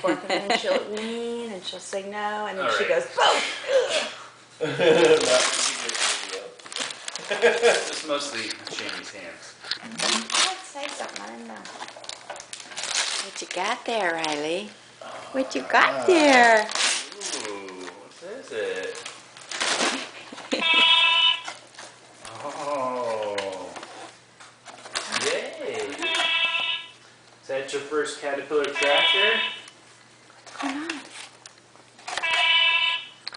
forth, and then she'll lean, and she'll say no, and then she Alright. goes, boom! It's mostly Shammy's hands. I'd say something, I don't know. What you got there, Riley? What you got there? Ooh, what is it? Oh. Yay. Is that your first Caterpillar tractor? What's going on?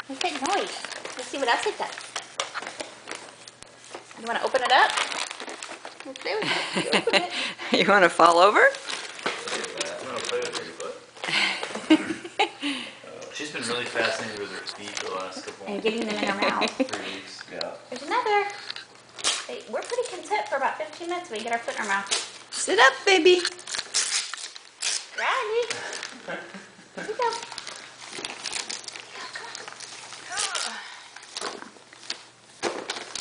What's that noise? Let's see what else it does. You want to open it up? Let's play with it. You open it. You want to fall over? You want to play with your foot? She's been really fascinated with her feet the last couple And getting them in her mouth. 3 weeks. Yeah. There's another. Hey, we're pretty content for about 15 minutes. We get our foot in our mouth. Sit up, baby. Riley. Here we go.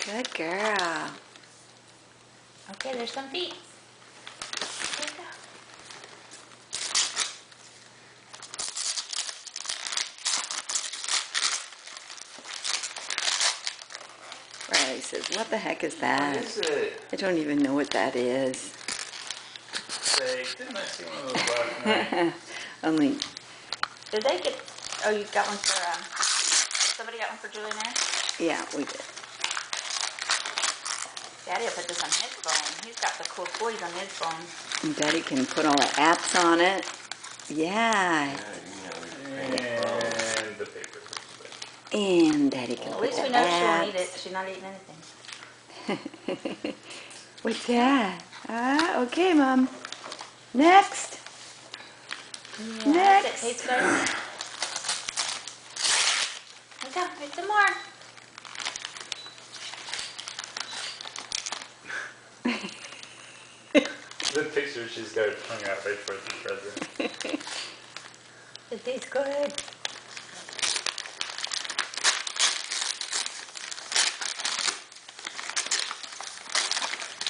Good girl. Okay, there's some feet. Here we go. Riley says, what the heck is What that? is it? I don't even know what that is. Say, didn't I see one of those last night? Only, Did they get? Oh, you got one for somebody got one for Julie and Aaron? yeah, we did. Daddy will put this on his phone. He's got the cool toys on his phone. And Daddy can put all the apps on it. Yeah. And the paper. And Daddy can At put least the we know she won't eat apps. it. She's not eating anything. What's that? Ah, okay, Mom. Next. Yeah, Next. it tastes good. Here we go. Make some more. The picture she's got hung out right for the present. It tastes good.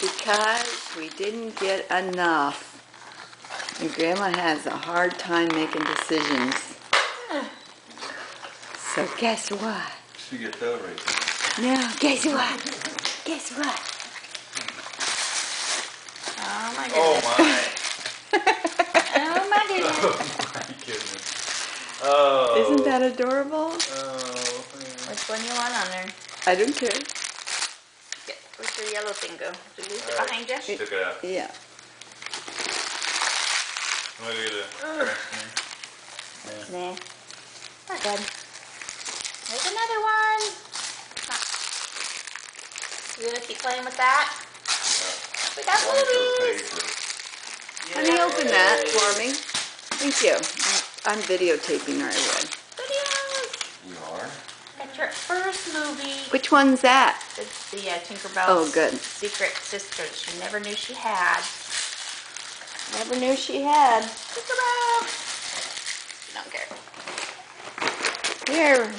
Because we didn't get enough. And Grandma has a hard time making decisions. So guess what? She gets over it. No, guess what? Guess what? Oh my Oh goodness. my. Oh my goodness. Oh my goodness. Oh. Isn't that adorable? Oh. Which one you want on there? I don't care. Get, where's your yellow thing go? Did you leave it Alright. behind you? She took it out. Yeah. Look at it. Nah. We're good. There's another one. You gonna keep playing with that? We got movies. Honey, open that for me. Thank you. I'm videotaping her, I would. Videos. You are? Got your first movie. Which one's that? It's the Tinkerbell's Oh, good. secret sister that she never knew she had. Never knew she had. Tinkerbell. She don't care. Here.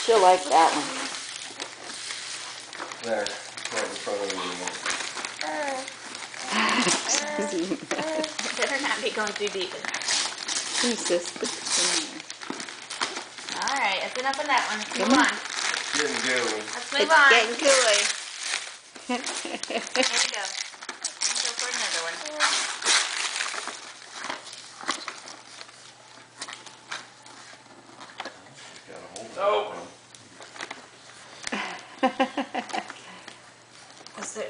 She'll like that one. There. Right in front of you. Better not be going too deep in there. Who's this? Put this in All right, that's enough of that one. Let's move Come on. on. Getting going. Let's there. move It's on. getting cooler. Here we go. Let's go for another one. Got a hold of Oh.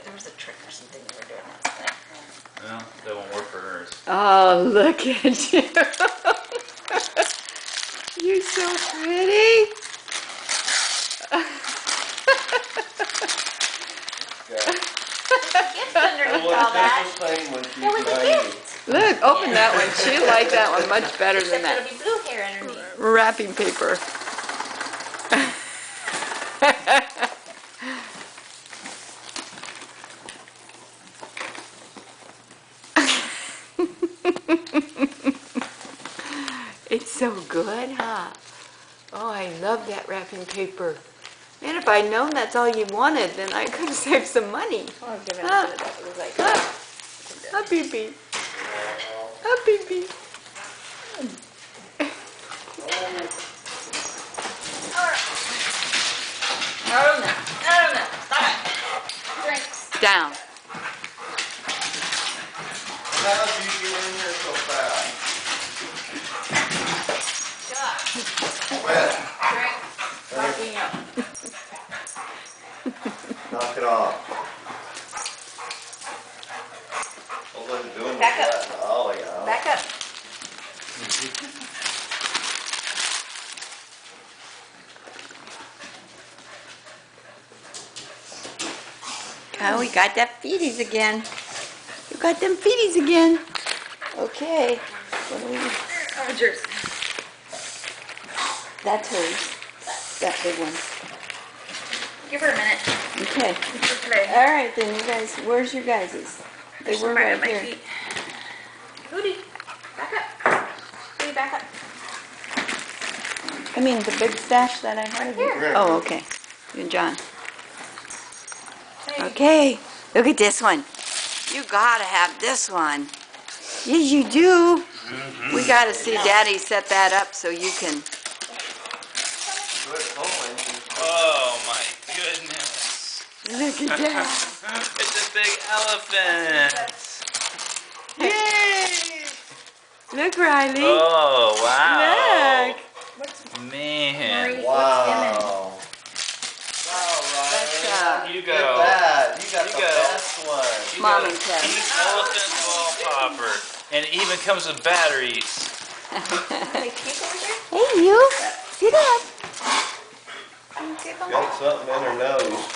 There was a trick or something we were doing last night. Well, that won't work for hers. Oh, look at you. You're so pretty. Gift underneath all that. There was a gift. Look, open that one. She'll like that one much better than Except that. it'll be blue hair underneath. Wrapping paper. It's so good, huh? Oh, I love that wrapping paper. Man, if I'd known that's all you wanted, then I could have saved some money. Oh, I've given Huh. it to it. It was like, Huh? A baby. A baby. Oh, we got that feeties again. You got them feeties again. Okay. What do we? Oh, yours. That's hers. That big one. Give her a minute. Okay. Today. All right then, you guys. Where's your guys's? They were Right right at my here. feet. Hootie, back up. Hootie, back up. I mean, the big stash that I had. here. Oh, okay. You and John. Hey. Okay. Look at this one. You gotta have this one. Yes, you do. We gotta see Daddy set that up so you can. Quit pulling. Oh my goodness. Look at that. It's a big elephant. Yay! Look, Riley. Oh, wow. Look. What's Man. Marie, Wow. what's Wow, Ryan. You Look go. at that. You got You the go. best one. You Mom got and a Ted. pink elephant ball popper. And it even comes with batteries. Hey, kick over here? Hey, you. Sit up. Can you kick them? Got something in her nose.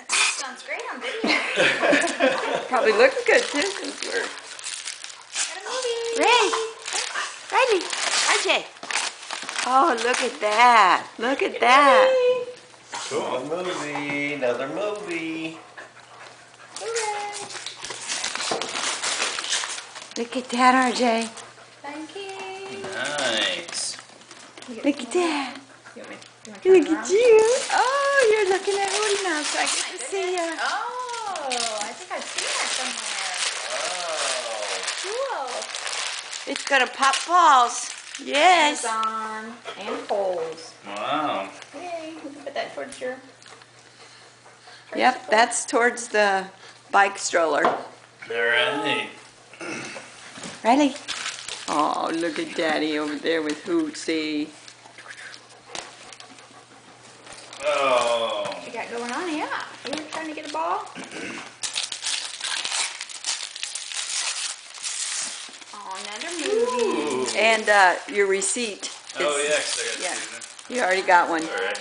Sounds great on video. Probably looks good too since we're. Got a movie. Ray. Riley. RJ. Oh, look at that. Look at that. Another movie. Another movie. Hooray. Look at that, RJ. Thank you. Nice. Look at that. You want me to Look turn at around? you. Oh, you're looking at Woody now, so I get to see ya. Oh, I think I've seen that somewhere. Wow. Cool. It's gonna pop balls. Yes. Amazon and Kohl's. Wow. Yay, we can put that towards your... Yep, that's towards the bike stroller. All right. Riley. Oh, look at Daddy over there with Hootsy. Oh. What you got going on? Yeah. You were trying to get a ball? Oh, another movie. Ooh. And your receipt. Oh, is- yeah, 'cause I got yeah. to see You already got one. that. All right.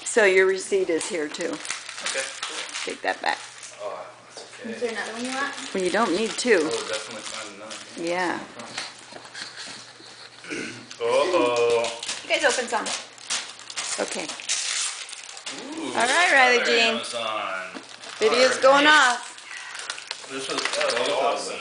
So your receipt is here too. Okay, cool. Take that back. Oh, that's Is okay. there another one you want? Well, you don't need two. Oh, definitely find another. Yeah. Uh-oh. You guys open some. Okay. Ooh, All right, Riley another Jean. Amazon. Video's All going right. off. This was That was awesome.